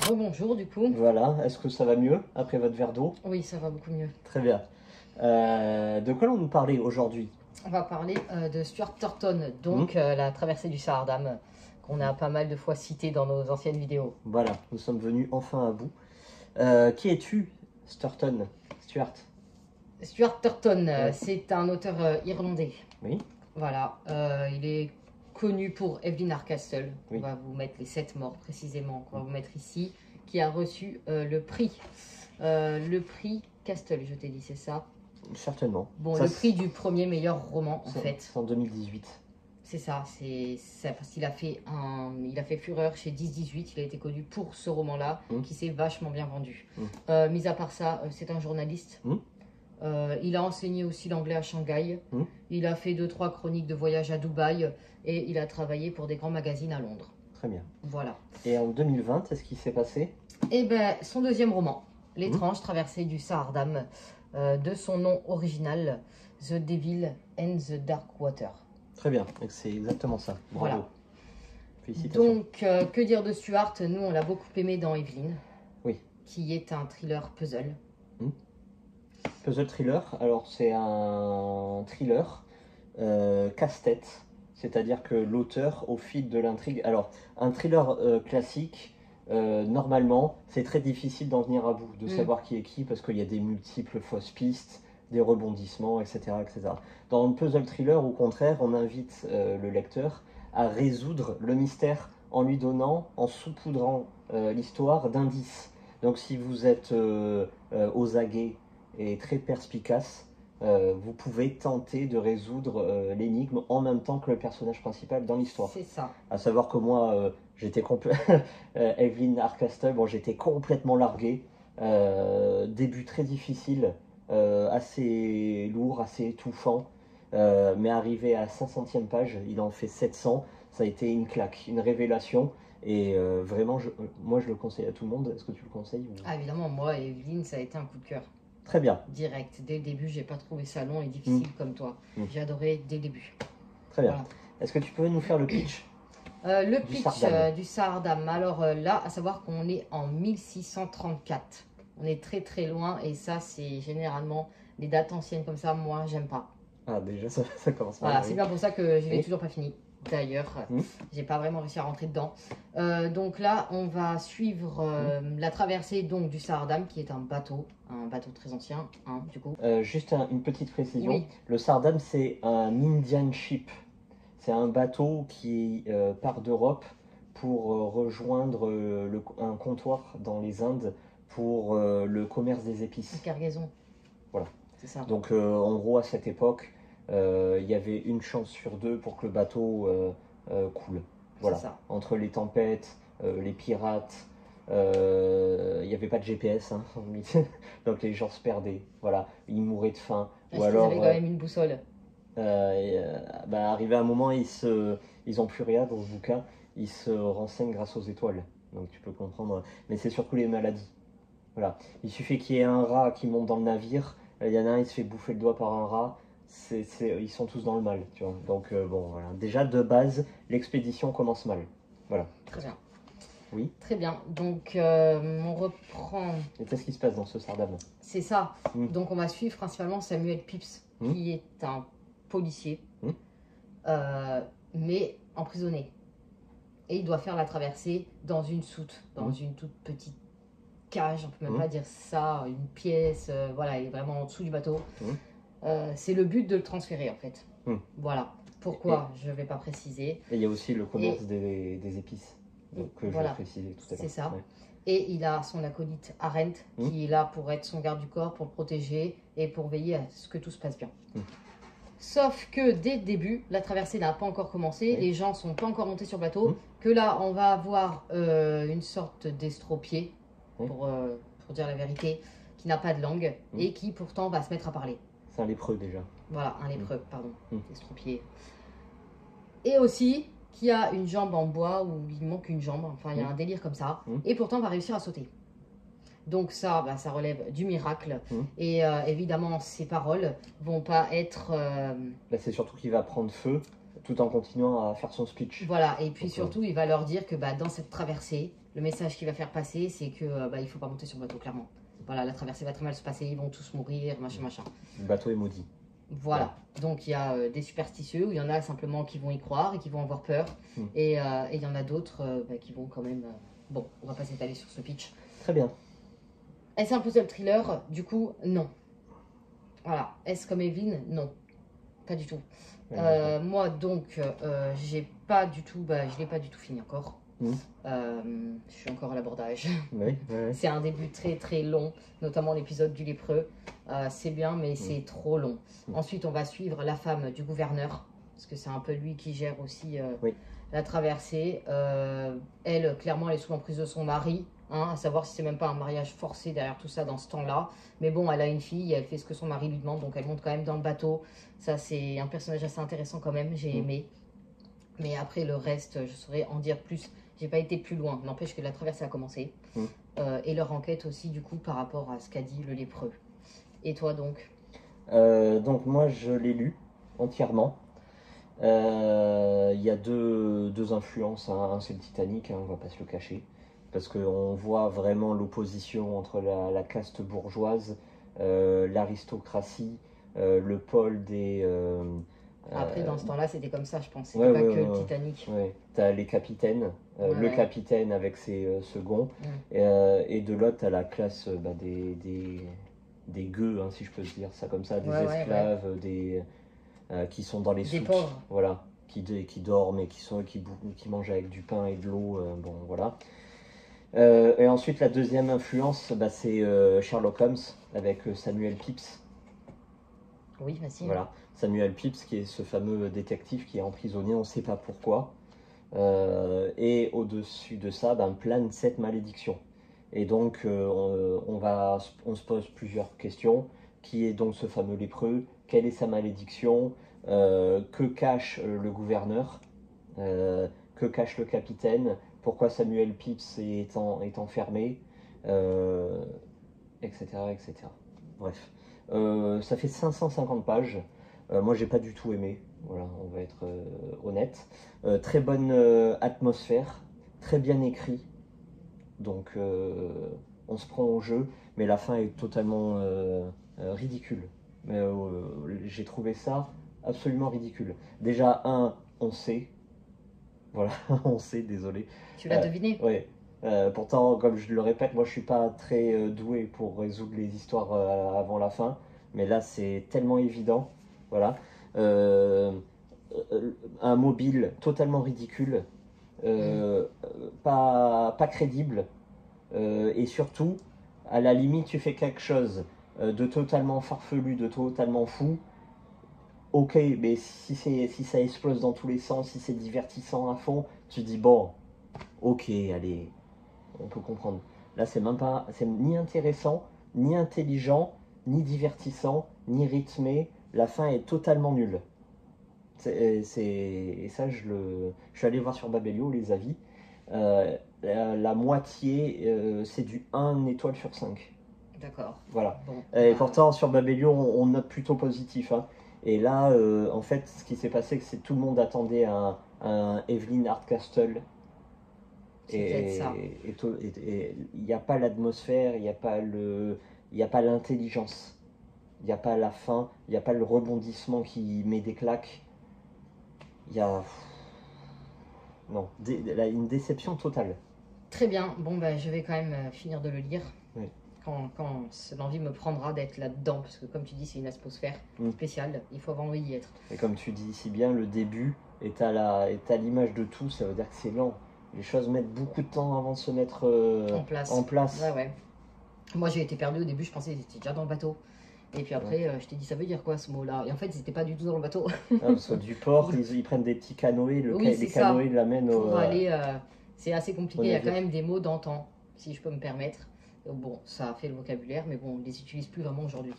Rebonjour du coup. Voilà, est-ce que ça va mieux après votre verre d'eau? Oui, ça va beaucoup mieux. Très bien. De quoi allons-nous parler aujourd'hui? On va parler de Stuart Turton, donc la traversée du Sahardam, qu'on a pas mal de fois cité dans nos anciennes vidéos. Voilà, nous sommes venus enfin à bout. Qui es-tu, Stuart? Stuart Turton, Ouais. c'est un auteur irlandais. Oui. Voilà, il est connu pour Evelyn Hardcastle. Oui. On va vous mettre les 7 morts précisément, qu'on va vous mettre ici, qui a reçu le prix. Le prix Castle, je t'ai dit, c'est ça? Certainement. Bon, Ça, le prix du premier meilleur roman, en fait. C'est en 2018. C'est ça, c'est parce qu'il a fait fureur chez 10-18, il a été connu pour ce roman-là, qui s'est vachement bien vendu. Mis à part ça, c'est un journaliste. Il a enseigné aussi l'anglais à Shanghai. Il a fait 2-3 chroniques de voyage à Dubaï et il a travaillé pour des grands magazines à Londres. Très bien. Voilà. Et en 2020, qu'est-ce qui s'est passé? Eh ben, son deuxième roman, L'étrange traversée du Sahardam, de son nom original, The Devil and the Dark Water. Très bien, c'est exactement ça. Bravo. Voilà. Félicitations. Donc, que dire de Stuart? Nous, on l'a beaucoup aimé dans Evelyn, Oui. qui est un thriller puzzle. Puzzle thriller, alors c'est un thriller casse-tête, c'est-à-dire que l'auteur, au fil de l'intrigue, alors un thriller classique, normalement, c'est très difficile d'en venir à bout, de savoir qui est qui, parce qu'il y a des multiples fausses pistes, des rebondissements, etc., etc. Dans le puzzle thriller, au contraire, on invite le lecteur à résoudre le mystère en lui donnant, en saupoudrant l'histoire d'indices. Donc si vous êtes aux aguets et très perspicace, vous pouvez tenter de résoudre l'énigme en même temps que le personnage principal dans l'histoire. C'est ça. À savoir que moi, j'étais Evelyn Hardcastle, bon, j'étais complètement largué. Début très difficile, assez lourd, assez étouffant. Mais arrivé à 500e page, il en fait 700. Ça a été une claque, une révélation. Et vraiment, moi, je le conseille à tout le monde. Est-ce que tu le conseilles ou... Ah, évidemment, moi, Evelyn, ça a été un coup de cœur. Très bien. Direct. Dès le début, j'ai pas trouvé ça long et difficile comme toi. J'ai adoré dès le début. Très bien. Voilà. Est-ce que tu peux nous faire le pitch? Le pitch du Sahardam. Alors là, à savoir qu'on est en 1634. On est très très loin et ça, c'est généralement les dates anciennes comme ça, moi, j'aime pas. Ah, déjà, ça commence mal. Voilà, Oui. c'est bien pour ça que je l'ai toujours pas fini. D'ailleurs, j'ai pas vraiment réussi à rentrer dedans. Donc là, on va suivre la traversée donc du Sahardam, qui est un bateau très ancien, hein, du coup. Juste une petite précision. Oui. Le Sahardam, c'est un Indian ship. C'est un bateau qui part d'Europe pour rejoindre un comptoir dans les Indes pour le commerce des épices. Une cargaison. Voilà. C'est ça. Donc en gros, à cette époque, il y avait une chance sur deux pour que le bateau coule. Voilà. Ça. Entre les tempêtes, les pirates, il n'y avait pas de GPS, hein, donc les gens se perdaient. Voilà, ils mouraient de faim. Est-ce qu'ils avaient quand même une boussole? Arrivé à un moment, ils ont plus rien dans ce bouquin. Ils se renseignent grâce aux étoiles. Donc tu peux comprendre. Mais c'est surtout les maladies. Voilà. Il suffit qu'il y ait un rat qui monte dans le navire. Il y en a un, il se fait bouffer le doigt par un rat. Ils sont tous dans le mal, tu vois. Donc bon, voilà. Déjà de base, l'expédition commence mal. Voilà. Très bien. Oui. Très bien. Donc on reprend. Et qu'est-ce qui se passe dans ce Sahardam? C'est ça. Donc on va suivre principalement Samuel Pepys, qui est un policier, mais emprisonné. Et il doit faire la traversée dans une soute, dans une toute petite cage, on peut même pas dire ça, une pièce, voilà, il est vraiment en dessous du bateau. C'est le but de le transférer en fait. Voilà. Pourquoi, je ne vais pas préciser. Et il y a aussi le commerce des épices, donc, que je vais préciser tout à l'heure. C'est ça. Ouais. Et il a son acolyte Arendt qui est là pour être son garde du corps, pour le protéger et pour veiller à ce que tout se passe bien. Sauf que dès le début, la traversée n'a pas encore commencé, les gens ne sont pas encore montés sur le bateau, que là on va avoir une sorte d'estropié, pour dire la vérité, qui n'a pas de langue et qui pourtant va se mettre à parler. C'est un lépreux déjà. Voilà, un lépreux, pardon, estropié. Et aussi qui a une jambe en bois où il manque une jambe, enfin il y a un délire comme ça, et pourtant va réussir à sauter. Donc ça, ça relève du miracle. Et évidemment, ces paroles vont pas être... Là, c'est surtout qu'il va prendre feu tout en continuant à faire son speech. Voilà, et puis Donc, surtout, il va leur dire que dans cette traversée, le message qu'il va faire passer, c'est que il faut pas monter sur le bateau, clairement. Voilà, la traversée va très mal se passer, ils vont tous mourir, machin, machin. Le bateau est maudit. Voilà, donc il y a des superstitieux, où il y en a simplement qui vont y croire et qui vont avoir peur, et il y en a d'autres qui vont quand même... Bon, on va pas s'étaler sur ce pitch. Très bien. Est-ce un puzzle thriller? Du coup, non. Voilà. Est-ce comme Evelyn? Non. Pas du tout. Moi, donc, j'ai pas du tout... je l'ai pas du tout fini encore. Je suis encore à l'abordage. Oui. C'est un début très très long, notamment l'épisode du lépreux. C'est bien, mais c'est trop long. Ensuite, on va suivre la femme du gouverneur, parce que c'est un peu lui qui gère aussi la traversée. Elle, clairement, elle est sous l'emprise de son mari, à savoir si c'est même pas un mariage forcé derrière tout ça dans ce temps-là. Mais bon, elle a une fille, elle fait ce que son mari lui demande, donc elle monte quand même dans le bateau. Ça, c'est un personnage assez intéressant quand même, j'ai aimé. Mais après, le reste, je saurais en dire plus. J'ai pas été plus loin, n'empêche que la traversée a commencé. Et leur enquête aussi, du coup, par rapport à ce qu'a dit le lépreux. Et toi, donc? Donc moi, je l'ai lu entièrement. Il y a deux influences, un c'est le Titanic, on va pas se le cacher, parce qu'on voit vraiment l'opposition entre la caste bourgeoise, l'aristocratie, le pôle des... Après, dans ce temps-là, c'était comme ça, je pense. C'était pas que le Titanic. Ouais. T'as les capitaines, le capitaine avec ses seconds, et de l'autre, t'as la classe des gueux, si je peux dire ça comme ça, des esclaves, qui sont dans les soutes, pauvres. voilà, qui dorment et qui mangent avec du pain et de l'eau, bon voilà. Et ensuite la deuxième influence, c'est Sherlock Holmes avec Samuel Pepys. Oui, facile. Voilà, Samuel Pepys qui est ce fameux détective qui est emprisonné, on ne sait pas pourquoi. Et au-dessus de ça, plane cette malédiction. Et donc on se pose plusieurs questions. Qui est donc ce fameux lépreux? Quelle est sa malédiction? Que cache le gouverneur? Que cache le capitaine? Pourquoi Samuel Pepys est enfermé? Etc., etc. Bref. Ça fait 550 pages. Moi, j'ai pas du tout aimé. Voilà, on va être honnête. Très bonne atmosphère, très bien écrit. Donc, on se prend au jeu, mais la fin est totalement ridicule. J'ai trouvé ça absolument ridicule. Déjà, on sait. Voilà, on sait, désolé. Tu l'as deviné? Oui. Pourtant, comme je le répète, moi je suis pas très doué pour résoudre les histoires avant la fin, mais là c'est tellement évident. Voilà. Un mobile totalement ridicule, pas crédible, et surtout, à la limite, tu fais quelque chose de totalement farfelu, de totalement fou. Ok, mais si ça explose dans tous les sens, si c'est divertissant à fond, tu dis bon, ok, allez. On peut comprendre. Là, c'est ni intéressant, ni intelligent, ni divertissant, ni rythmé. La fin est totalement nulle. Et ça, je suis allé voir sur Babelio les avis. La moitié, c'est du 1 étoile sur 5. D'accord. Voilà. Bon, et pourtant, sur Babelio, on note plutôt positif. Et là, en fait, ce qui s'est passé, c'est que tout le monde attendait un Evelyn Hardcastle. Et il n'y a pas l'atmosphère, il n'y a pas l'intelligence, il n'y a pas la fin, il n'y a pas le rebondissement qui met des claques. Il y a une déception totale. Très bien. Bon, je vais quand même finir de le lire. Oui. Quand l'envie me prendra d'être là-dedans, parce que comme tu dis, c'est une atmosphère spéciale, il faut vraiment y être. Et comme tu dis si bien, le début est à l'image de tout, ça veut dire que c'est lent. Les choses mettent beaucoup de temps avant de se mettre en place. Ouais. Moi, j'ai été perdu au début, je pensais qu'ils étaient déjà dans le bateau. Et puis après, je t'ai dit, ça veut dire quoi ce mot-là? Et en fait, ils n'étaient pas du tout dans le bateau. Parce que du port, ils prennent des petits canoës, les canoës l'amènent au... Pour aller, c'est assez compliqué, il y a quand même des mots d'antan, si je peux me permettre. Bon, ça a fait le vocabulaire, mais bon, on ne les utilise plus vraiment aujourd'hui.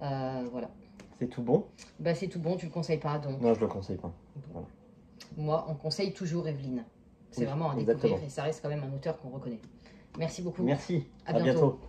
Voilà. C'est tout bon? C'est tout bon, tu le conseilles pas donc? Non, je le conseille pas. Voilà. Moi, on conseille toujours Evelyn. C'est vraiment à découvrir et ça reste quand même un auteur qu'on reconnaît. Merci beaucoup. Merci. À bientôt.